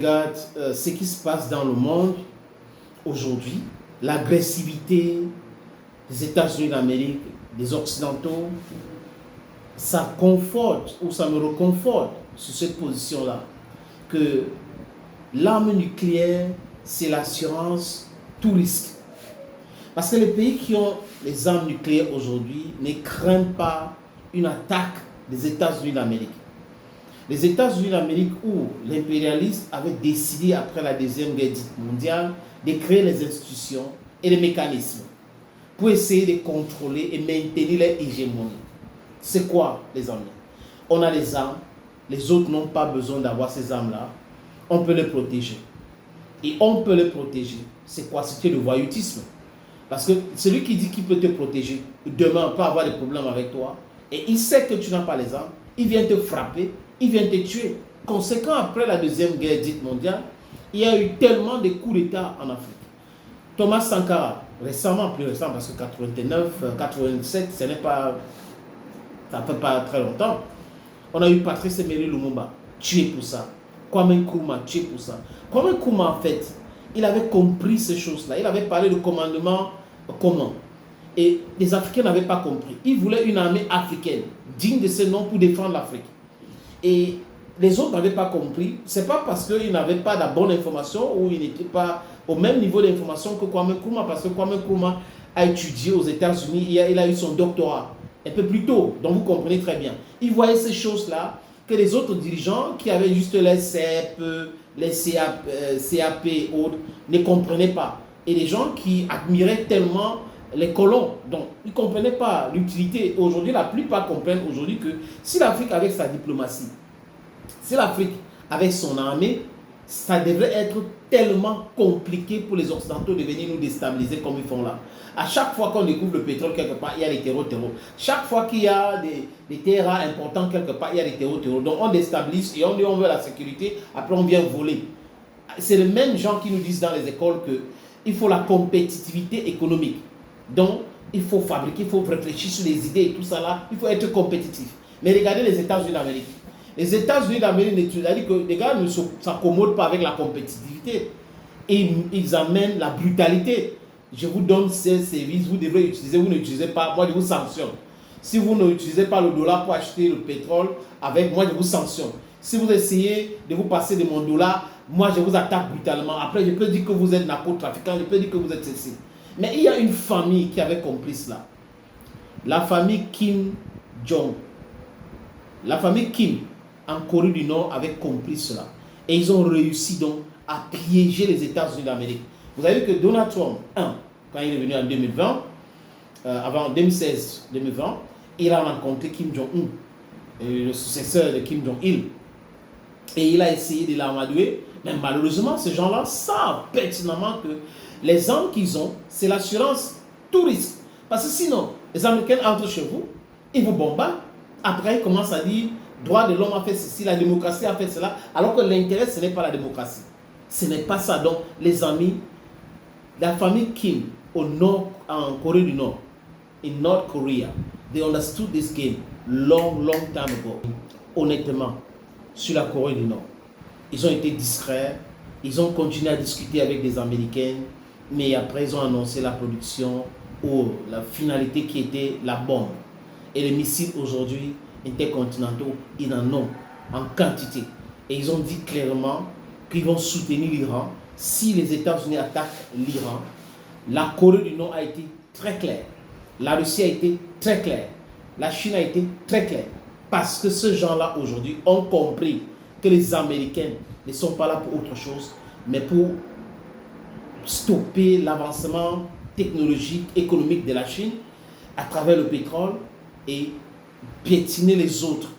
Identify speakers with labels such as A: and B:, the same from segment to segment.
A: regarde ce qui se passe dans le monde aujourd'hui, l'agressivité des États-Unis d'Amérique, des Occidentaux, ça conforte ou ça me reconforte sur cette position-là, que l'arme nucléaire, c'est l'assurance tout risque. Parce que les pays qui ont les armes nucléaires aujourd'hui ne craignent pas une attaque des États-Unis d'Amérique. Les États-Unis d'Amérique, où l'impérialisme avait décidé après la Deuxième Guerre mondiale de créer les institutions et les mécanismes pour essayer de contrôler et maintenir leur hégémonie. C'est quoi, les amis? On a les armes, les autres n'ont pas besoin d'avoir ces armes-là. On peut les protéger. Et on peut les protéger. C'est quoi? C'est le voyoutisme. Parce que celui qui dit qu'il peut te protéger, demain peut avoir des problèmes avec toi, et il sait que tu n'as pas les armes, il vient te frapper, il vient te tuer. Conséquent, après la Deuxième Guerre dite mondiale, il y a eu tellement de coups d'État en Afrique. Thomas Sankara, récemment, plus récent, parce que 89, 87, ça ne fait pas très longtemps. On a eu Patrice Emery Lumumba, tué pour ça. Kwame Nkrumah, tué pour ça. Kwame Nkrumah, en fait, il avait compris ces choses-là. Il avait parlé de commandement commun. Et les Africains n'avaient pas compris. Ils voulaient une armée africaine, digne de ce nom pour défendre l'Afrique. Et les autres n'avaient pas compris. Ce n'est pas parce qu'ils n'avaient pas la bonne information ou ils n'étaient pas au même niveau d'information que Kwame Nkrumah, parce que Kwame Nkrumah a étudié aux États-Unis, il a eu son doctorat un peu plus tôt, donc vous comprenez très bien. Il voyait ces choses-là que les autres dirigeants qui avaient juste les CEP, les CAP et autres ne comprenaient pas. Et les gens qui admiraient tellement les colons, donc ils ne comprenaient pas l'utilité. Aujourd'hui, la plupart comprennent aujourd'hui que si l'Afrique avec sa diplomatie, si l'Afrique avec son armée, ça devrait être tellement compliqué pour les Occidentaux de venir nous déstabiliser comme ils font là. À chaque fois qu'on découvre le pétrole quelque part, il y a des terreaux. Chaque fois qu'il y a des terres rares importants quelque part, il y a des terreaux. Donc on déstabilise et on dit on veut la sécurité, après on vient voler. C'est les mêmes gens qui nous disent dans les écoles qu'il faut la compétitivité économique. Donc il faut fabriquer, il faut réfléchir sur les idées et tout ça là, il faut être compétitif. Mais regardez les États-Unis d'Amérique. Les États-Unis d'Amérique, c'est-à-dire que les gars ne s'accommodent pas avec la compétitivité. Et ils amènent la brutalité. Je vous donne ces services, vous devrez utiliser, vous n'utilisez pas, moi je vous sanctionne. Si vous n'utilisez pas le dollar pour acheter le pétrole, avec moi je vous sanctionne. Si vous essayez de vous passer de mon dollar, moi je vous attaque brutalement. Après je peux dire que vous êtes narcotrafiquant, je peux dire que vous êtes ceci. Mais il y a une famille qui avait compris cela. La famille Kim Jong. La famille Kim en Corée du Nord avait compris cela. Et ils ont réussi donc à piéger les États-Unis d'Amérique. Vous avez vu que Donald Trump, quand il est venu en 2020, avant 2016-2020, il a rencontré Kim Jong-un, le successeur de Kim Jong-il. Et il a essayé de l'amadouer. Mais malheureusement, ces gens-là savent pertinemment que les armes qu'ils ont, c'est l'assurance tout risque. Parce que sinon, les Américains entrent chez vous, ils vous bombardent. Après, ils commencent à dire droit de l'homme a fait ceci, la démocratie a fait cela, alors que l'intérêt, ce n'est pas la démocratie. Ce n'est pas ça. Donc, les amis, la famille Kim en Corée du Nord, in North Korea, they understood this game long time ago. Honnêtement, sur la Corée du Nord, ils ont été discrets, ils ont continué à discuter avec des Américains, mais après, ils ont annoncé la production ou la finalité qui était la bombe. Et les missiles aujourd'hui intercontinentaux, ils en ont en quantité. Et ils ont dit clairement qu'ils vont soutenir l'Iran si les États-Unis attaquent l'Iran. La Corée du Nord a été très claire. La Russie a été très claire. La Chine a été très claire. Parce que ces gens-là aujourd'hui ont compris que les Américains ne sont pas là pour autre chose, mais pour stopper l'avancement technologique, économique de la Chine à travers le pétrole et piétiner les autres.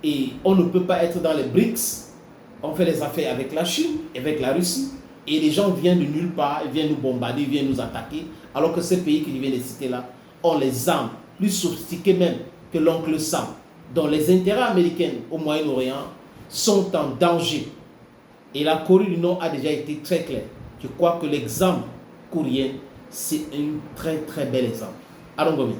A: Et on ne peut pas être dans les BRICS. On fait les affaires avec la Chine, avec la Russie, et les gens viennent de nulle part, ils viennent nous bombarder, ils viennent nous attaquer, alors que ces pays que je viens de citer là ont les armes plus sophistiquées même que l'oncle Sam, dont les intérêts américains au Moyen-Orient sont en danger. Et la Corée du Nord a déjà été très claire. Je crois que l'exemple coréen, c'est un très très bel exemple. Allons, Gomi.